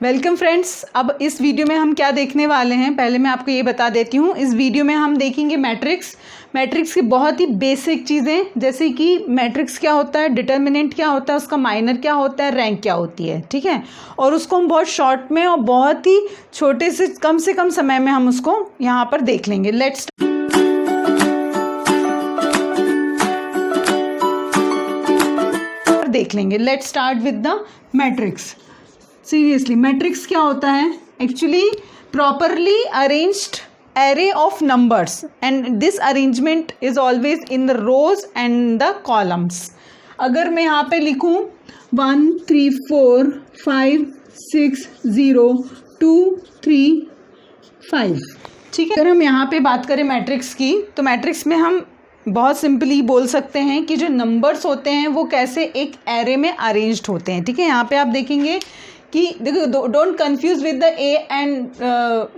Welcome friends. अब इस video में हम क्या देखने वाले हैं, पहले मैं आपको ये बता देती हूँ। इस वीडियो में हम देखेंगे मैट्रिक्स की बहुत ही बेसिक चीज़ें, जैसे कि मैट्रिक्स क्या होता है, डिटर्मिनेंट क्या होता है, उसका माइनर क्या होता है, रैंक क्या होती है, ठीक है। और उसको हम बहुत शॉर्ट में और बहुत ही छोटे से कम समय में हम उसको यहाँ पर देख लेंगे। Let's start with the matrix. Seriously, matrix क्या होता है? Actually properly arranged array of numbers and this arrangement is always in the rows and the columns. अगर मैं यहाँ पे लिखूँ 1 3 4 5 6 0 2 3 5, ठीक है। अगर हम यहाँ पे बात करें मैट्रिक्स की, तो मैट्रिक्स में हम बहुत सिंपली बोल सकते हैं कि जो नंबर्स होते हैं वो कैसे एक एरे में अरेंज्ड होते हैं, ठीक है। यहाँ पे आप देखेंगे कि देखो, don't confuse with the A and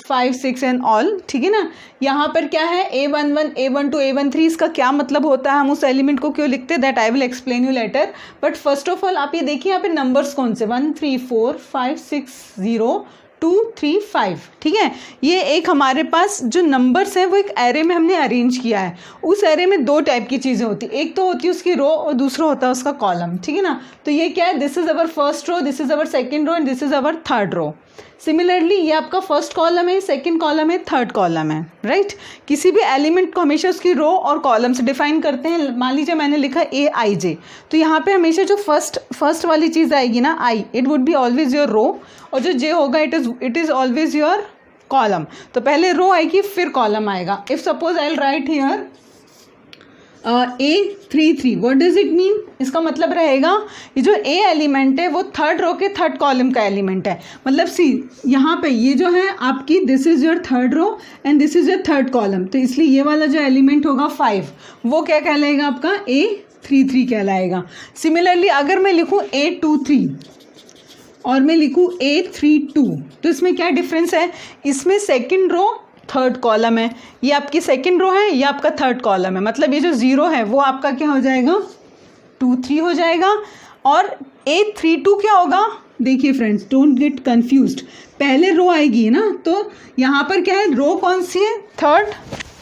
5 6 and all, ठीक है ना। यहाँ पर क्या है, A11 A12 A13, इसका क्या मतलब होता है, हम उस एलिमेंट को क्यों लिखते हैं, that I will explain you later. But first of all आप ये देखिए यहाँ पे नंबर्स कौन से, 1 3 4 5 6 0 2 3 5, ठीक है। ये एक हमारे पास जो नंबर्स हैं वो एक एरे में हमने अरेंज किया है। उस एरे में दो टाइप की चीज़ें होती है, एक तो होती है उसकी रो और दूसरा होता है उसका कॉलम, ठीक है ना। तो ये क्या है, this is our first row, this is our second row and this is our third row. Similarly ये आपका फर्स्ट कॉलम है, सेकंड कॉलम है, थर्ड कॉलम है, राइट। किसी भी एलिमेंट को हमेशा उसकी रो और कॉलम से डिफाइन करते हैं। मान लीजिए मैंने लिखा AIJ, तो यहाँ पे हमेशा जो फर्स्ट वाली चीज़ आएगी ना, I, it would be always your row, और जो J होगा it is always your column. तो पहले रो आएगी फिर कॉलम आएगा। If suppose I will write here A33, what does it mean? इसका मतलब रहेगा ये जो A एलिमेंट है वो थर्ड रो के थर्ड कॉलम का एलिमेंट है। मतलब सी यहाँ पे ये जो है आपकी, this is your third row and this is your third column, तो इसलिए ये वाला जो एलिमेंट होगा 5, वो क्या कहलाएगा आपका, A33 कहलाएगा। सिमिलरली अगर मैं लिखूँ A23 और मैं लिखूँ A32, तो इसमें क्या डिफरेंस है, इसमें सेकेंड रो थर्ड कॉलम है, ये आपकी सेकंड रो है, ये आपका थर्ड कॉलम है। मतलब ये जो 0 है वो आपका क्या हो जाएगा, 2 3 हो जाएगा। और A32 क्या होगा, देखिए फ्रेंड्स, डोंट गेट कंफ्यूज्ड, पहले रो आएगी ना, तो यहाँ पर क्या है, रो कौन सी है, third,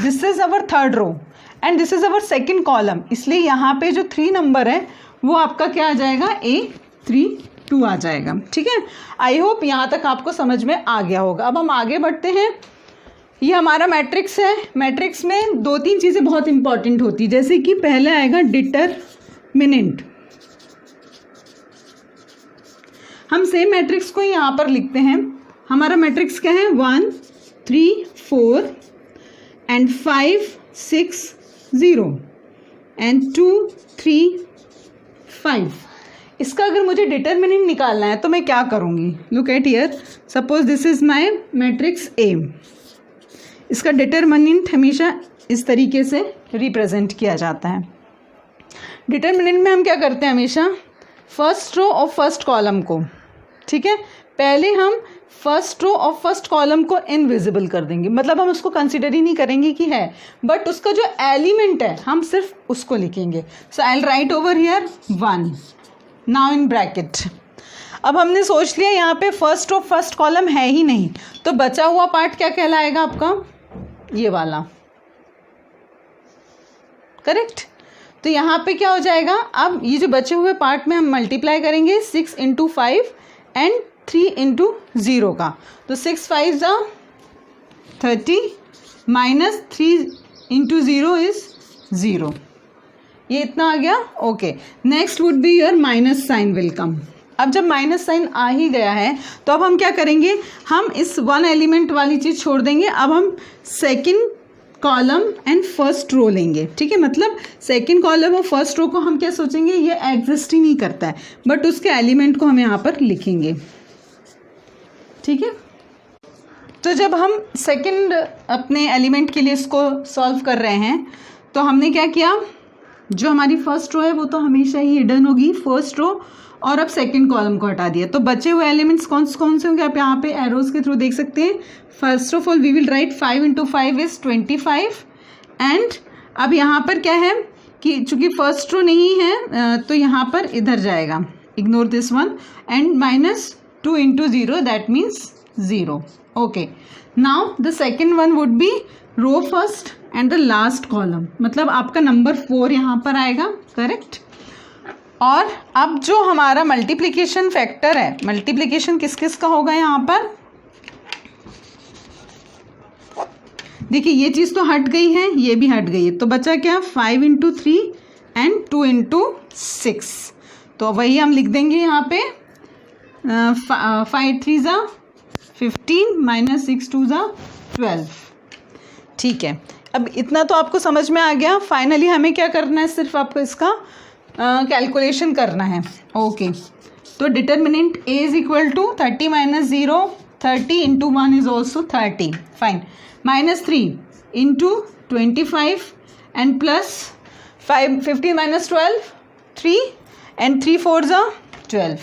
this is our third row and this is our second column, इसलिए यहाँ पे जो 3 नंबर है वो आपका क्या आ जाएगा, A32 आ जाएगा, ठीक है। आई होप यहाँ तक आपको समझ में आ गया होगा। अब हम आगे बढ़ते हैं। ये हमारा मैट्रिक्स है। मैट्रिक्स में 2-3 चीज़ें बहुत इंपॉर्टेंट होती है, जैसे कि पहले आएगा डिटरमिनेंट। हम सेम मैट्रिक्स को यहाँ पर लिखते हैं। हमारा मैट्रिक्स क्या है, 1 3 4 एंड 5 6 0 एंड 2 3 5। इसका अगर मुझे डिटरमिनेंट निकालना है तो मैं क्या करूँगी, look at here, suppose this is my matrix A। इसका डिटरमिनेंट हमेशा इस तरीके से रिप्रेजेंट किया जाता है। डिटरमिनेंट में हम क्या करते हैं, हमेशा फर्स्ट रो और फर्स्ट कॉलम को, ठीक है, पहले हम फर्स्ट रो और फर्स्ट कॉलम को इनविजिबल कर देंगे, मतलब हम उसको कंसिडर ही नहीं करेंगे कि है, बट उसका जो एलिमेंट है हम सिर्फ उसको लिखेंगे। So I will write over here 1 now in bracket. अब हमने सोच लिया यहाँ पे फर्स्ट रो फर्स्ट कॉलम है ही नहीं, तो बचा हुआ पार्ट क्या कहलाएगा आपका, ये वाला, करेक्ट। तो यहाँ पे क्या हो जाएगा, अब ये जो बचे हुए पार्ट में हम मल्टीप्लाई करेंगे 6 × 5 एंड 3 × 0 का, तो 6 5 30 माइनस 3 × 0 इज 0। ये इतना आ गया, okay. Next would be your minus sign will come. अब जब माइनस साइन आ ही गया है तो अब हम क्या करेंगे, हम इस 1 एलिमेंट वाली चीज़ छोड़ देंगे। अब हम second column and first row लेंगे, ठीक है। मतलब सेकंड कॉलम और फर्स्ट रो को हम क्या सोचेंगे, ये एग्जिस्ट ही नहीं करता है, बट उसके एलिमेंट को हम यहाँ पर लिखेंगे, ठीक है। तो जब हम सेकंड अपने एलिमेंट के लिए इसको सॉल्व कर रहे हैं, तो हमने क्या किया, जो हमारी फर्स्ट रो है वो तो हमेशा ही हिडन होगी, फर्स्ट रो, और अब सेकंड कॉलम को हटा दिया। तो बचे हुए एलिमेंट्स कौन से होंगे, आप यहाँ पे एरोज के थ्रू देख सकते हैं। First of all we will write 5 × 5 is 25 and अब यहाँ पर क्या है कि चूंकि फर्स्ट रो नहीं है तो यहाँ पर इधर जाएगा, ignore this one, and minus 2 into 0, that means 0. Okay, now the second one would be row first and the last column, मतलब आपका नंबर 4 यहाँ पर आएगा, करेक्ट. और अब जो हमारा मल्टीप्लिकेशन फैक्टर है, मल्टीप्लिकेशन किस किस का होगा यहाँ पर, देखिए ये चीज़ तो हट गई है, ये भी हट गई है, तो बचा क्या, 5 into 3 एंड 2 into 6. तो वही हम लिख देंगे यहाँ पे 5 3 ज़ा 15 माइनस 6 2 ज़ा 12. ठीक है, अब इतना तो आपको समझ में आ गया. फाइनली हमें क्या करना है, सिर्फ आपको इसका कैलकुलेशन करना है. ओके, तो determinant a is equal to 30 minus 0, 30 into 1 is also 30. Fine, minus 3 into 25 and plus 15 minus 12 3 and 3 4 ज़ा 12.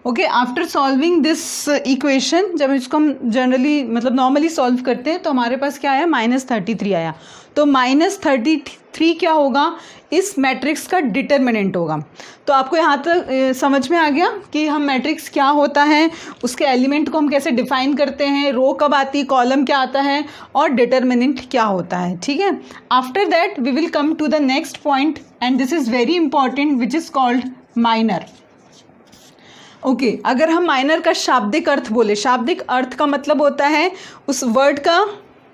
Okay, after solving this equation, जब इसको हम जनरली मतलब नॉर्मली सॉल्व करते हैं तो हमारे पास क्या आया, -33 आया. तो -33 क्या होगा, इस मैट्रिक्स का डिटर्मिनेंट होगा. तो आपको यहाँ तक समझ में आ गया कि हम मैट्रिक्स क्या होता है, उसके एलिमेंट को हम कैसे डिफाइन करते हैं, रो कब आती, कॉलम क्या आता है और डिटर्मिनेंट क्या होता है. ठीक है, after that we will come to the next point and this is very important which is called minor. Okay, अगर हम माइनर का शाब्दिक अर्थ बोले, शाब्दिक अर्थ का मतलब होता है उस वर्ड का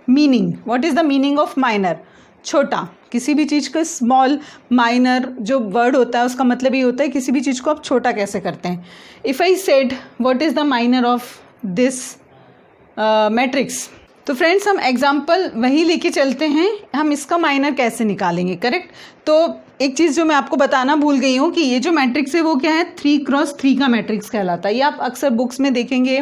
meaning. What is the meaning of minor, छोटा. किसी भी चीज़ का स्मॉल, माइनर जो वर्ड होता है उसका मतलब ये होता है किसी भी चीज़ को आप छोटा कैसे करते हैं. If I said what is the minor of this matrix, तो फ्रेंड्स हम एग्जाम्पल वही लेके चलते हैं, हम इसका माइनर कैसे निकालेंगे. करेक्ट. तो एक चीज़ जो मैं आपको बताना भूल गई हूँ कि ये जो मैट्रिक्स है वो क्या है, 3x3 का मैट्रिक्स कहलाता है. ये आप अक्सर बुक्स में देखेंगे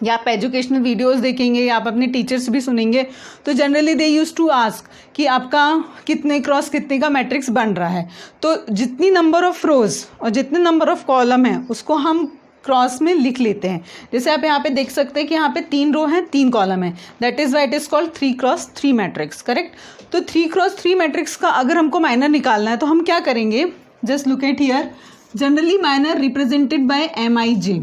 या आप एजुकेशनल वीडियोस देखेंगे या आप अपने टीचर्स भी सुनेंगे, तो generally they use to ask कि आपका कितने क्रॉस कितने का मैट्रिक्स बन रहा है. तो जितनी नंबर ऑफ रोज और जितने नंबर ऑफ कॉलम है उसको हम क्रॉस में लिख लेते हैं. जैसे आप यहाँ पे देख सकते हैं कि यहाँ पे 3 रो हैं 3 कॉलम है, that is why it is called 3x3 matrix. Correct. तो 3x3 मैट्रिक्स का अगर हमको माइनर निकालना है तो हम क्या करेंगे, just look at here, generally minor represented by MIJ.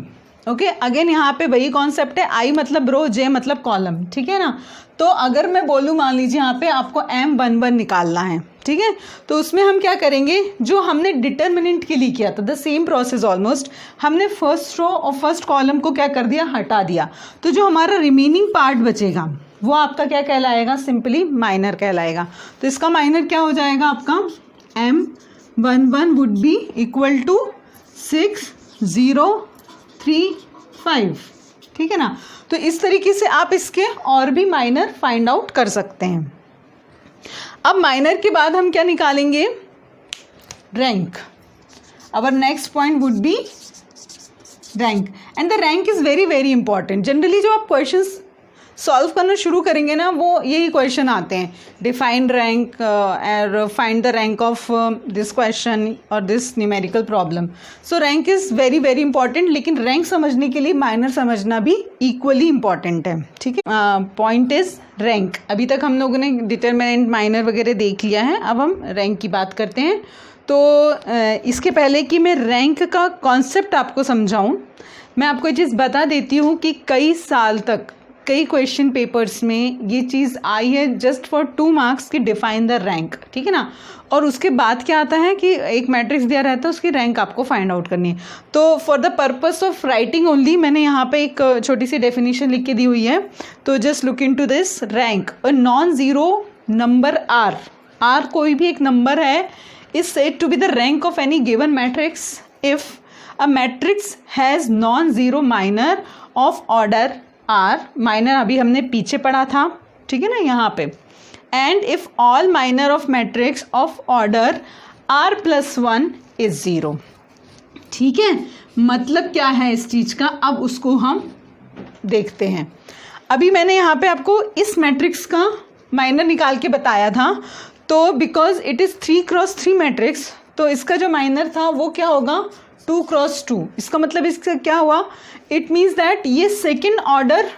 Okay, again यहाँ पे वही कॉन्सेप्ट है, I मतलब रो, J मतलब कॉलम. ठीक है ना. तो अगर मैं बोलूँ, मान लीजिए यहाँ पे आपको M11 निकालना है, ठीक है, तो उसमें हम क्या करेंगे, जो हमने डिटर्मिनेंट के लिए किया था, द सेम प्रोसेस ऑलमोस्ट, हमने फर्स्ट रो और फर्स्ट कॉलम को क्या कर दिया, हटा दिया. तो जो हमारा रिमेनिंग पार्ट बचेगा वो आपका क्या कहलाएगा, सिंपली माइनर कहलाएगा. तो इसका माइनर क्या हो जाएगा आपका, M11 would be equal to 6035. ठीक है ना. तो इस तरीके से आप इसके और भी माइनर फाइंड आउट कर सकते हैं. अब माइनर के बाद हम क्या निकालेंगे, rank. Our next point would be rank and the rank is very very important. Generally जो आप क्वेश्चंस सॉल्व करना शुरू करेंगे ना, वो यही क्वेश्चन आते हैं, डिफाइन रैंक और find the rank of this question और this numerical problem. So rank is very very important, लेकिन रैंक समझने के लिए माइनर समझना भी इक्वली इंपॉर्टेंट है. ठीक है, पॉइंट इज रैंक. अभी तक हम लोगों ने डिटरमिनेंट, माइनर वगैरह देख लिया है, अब हम रैंक की बात करते हैं. तो इसके पहले कि मैं रैंक का कॉन्सेप्ट आपको समझाऊँ, मैं आपको ये चीज़ बता देती हूँ कि कई साल तक कई क्वेश्चन पेपर्स में ये चीज़ आई है जस्ट फॉर 2 मार्क्स की डिफाइन द रैंक. ठीक है ना. और उसके बाद क्या आता है कि एक मैट्रिक्स दिया रहता है, उसकी रैंक आपको फाइंड आउट करनी है. तो for the purpose of writing only मैंने यहाँ पे एक छोटी सी डेफिनेशन लिख के दी हुई है. तो just look into this. Rank, a non zero number R, R कोई भी एक नंबर है, is said to be the rank of any given matrix if a matrix has non zero minor of order R. Minor अभी हमने पीछे पढ़ा था, ठीक है ना, यहाँ पे. And if all minor of matrix of order r+1 is 0. ठीक है, मतलब क्या है इस चीज़ का, अब उसको हम देखते हैं. अभी मैंने यहाँ पे आपको इस मैट्रिक्स का माइनर निकाल के बताया था. तो because it is 3x3 matrix, तो इसका जो माइनर था वो क्या होगा, 2x2. इसका मतलब इसका क्या हुआ, इट मीन्स दैट ये सेकेंड ऑर्डर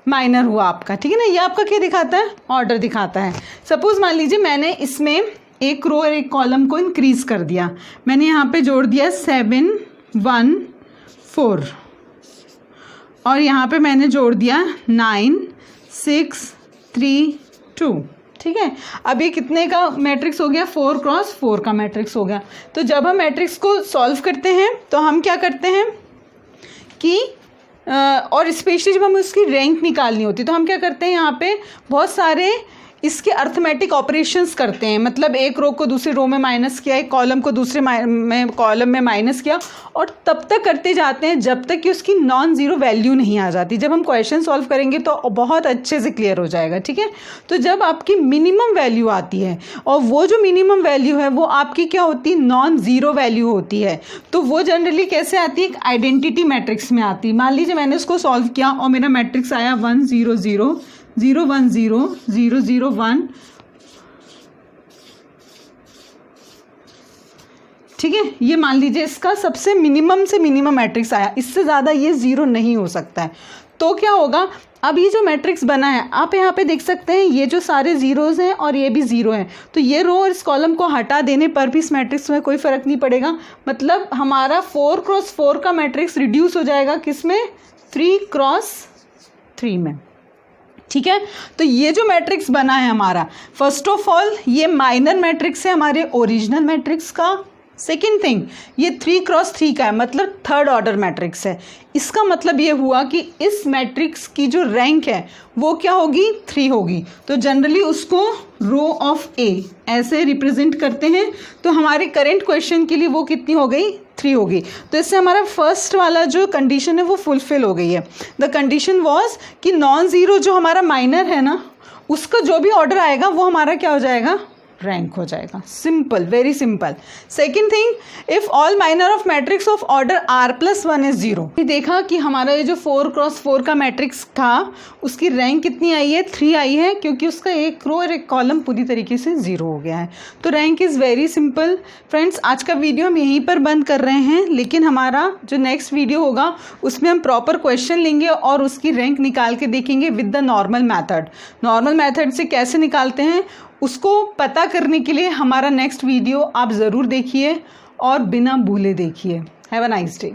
माइनर हुआ आपका. ठीक है ना. ये आपका क्या दिखाता है, ऑर्डर दिखाता है. सपोज मान लीजिए मैंने इसमें एक रो और एक कॉलम को इंक्रीज कर दिया। मैंने यहाँ पे जोड़ दिया 7 1 4 और यहाँ पे मैंने जोड़ दिया 9 6 3 2। ठीक है, अब ये कितने का मैट्रिक्स हो गया? 4 क्रॉस 4 का मैट्रिक्स हो गया। तो जब हम मैट्रिक्स को सॉल्व करते हैं तो हम क्या करते हैं कि और स्पेशली जब हमें उसकी रैंक निकालनी होती है तो हम क्या करते हैं, यहाँ पे बहुत सारे इसके अर्थमेटिक ऑपरेशंस करते हैं। मतलब एक रो को दूसरी रो में माइनस किया, एक कॉलम को दूसरे कॉलम में माइनस किया, और तब तक करते जाते हैं जब तक कि उसकी नॉन ज़ीरो वैल्यू नहीं आ जाती। जब हम क्वेश्चन सॉल्व करेंगे तो बहुत अच्छे से क्लियर हो जाएगा। ठीक है, तो जब आपकी मिनिमम वैल्यू आती है और वो जो मिनिमम वैल्यू है वो आपकी क्या होती है? नॉन ज़ीरो वैल्यू होती है। तो वो जनरली कैसे आती है? एक आइडेंटिटी मैट्रिक्स में आती है। मान लीजिए मैंने उसको सॉल्व किया और मेरा मैट्रिक्स आया 1 0 0 0 1 0 0 0 1। ठीक है, ये मान लीजिए इसका सबसे मिनिमम से मिनिमम मैट्रिक्स आया, इससे ज़्यादा ये ज़ीरो नहीं हो सकता है। तो क्या होगा, अब ये जो मैट्रिक्स बना है आप यहाँ पे देख सकते हैं, ये जो सारे ज़ीरोज़ हैं और ये भी ज़ीरो हैं, तो ये रो और इस कॉलम को हटा देने पर भी इस मैट्रिक्स में कोई फ़र्क नहीं पड़ेगा। मतलब हमारा 4 क्रॉस 4 का मैट्रिक्स रिड्यूस हो जाएगा किस में? 3 क्रॉस 3 में। ठीक है, तो ये जो मैट्रिक्स बना है हमारा, फर्स्ट ऑफ ऑल ये माइनर मैट्रिक्स है हमारे ओरिजिनल मैट्रिक्स का। सेकेंड थिंग, ये 3 क्रॉस 3 का है, मतलब थर्ड ऑर्डर मैट्रिक्स है। इसका मतलब ये हुआ कि इस मैट्रिक्स की जो रैंक है वो क्या होगी? 3 होगी। तो जनरली उसको रो ऑफ ए ऐसे रिप्रेजेंट करते हैं। तो हमारे करेंट क्वेश्चन के लिए वो कितनी हो गई? 3 होगी। तो इससे हमारा फर्स्ट वाला जो कंडीशन है वो फुलफिल हो गई है। द कंडीशन वॉज कि नॉन ज़ीरो जो हमारा माइनर है ना, उसका जो भी ऑर्डर आएगा वो हमारा क्या हो जाएगा? रैंक हो जाएगा। Simple, very simple. Second thing, if all minor of matrix of order r+1 is 0। देखा कि हमारा ये जो 4 क्रॉस 4 का मैट्रिक्स था उसकी रैंक कितनी आई है? 3 आई है, क्योंकि उसका एक रो और एक कॉलम पूरी तरीके से 0 हो गया है। तो rank is very simple. Friends, आज का वीडियो हम यहीं पर बंद कर रहे हैं, लेकिन हमारा जो नेक्स्ट वीडियो होगा उसमें हम प्रॉपर क्वेश्चन लेंगे और उसकी रैंक निकाल के देखेंगे with the normal method. Normal method से कैसे निकालते हैं उसको पता करने के लिए हमारा नेक्स्ट वीडियो आप ज़रूर देखिए और बिना भूले देखिए। Have a nice day.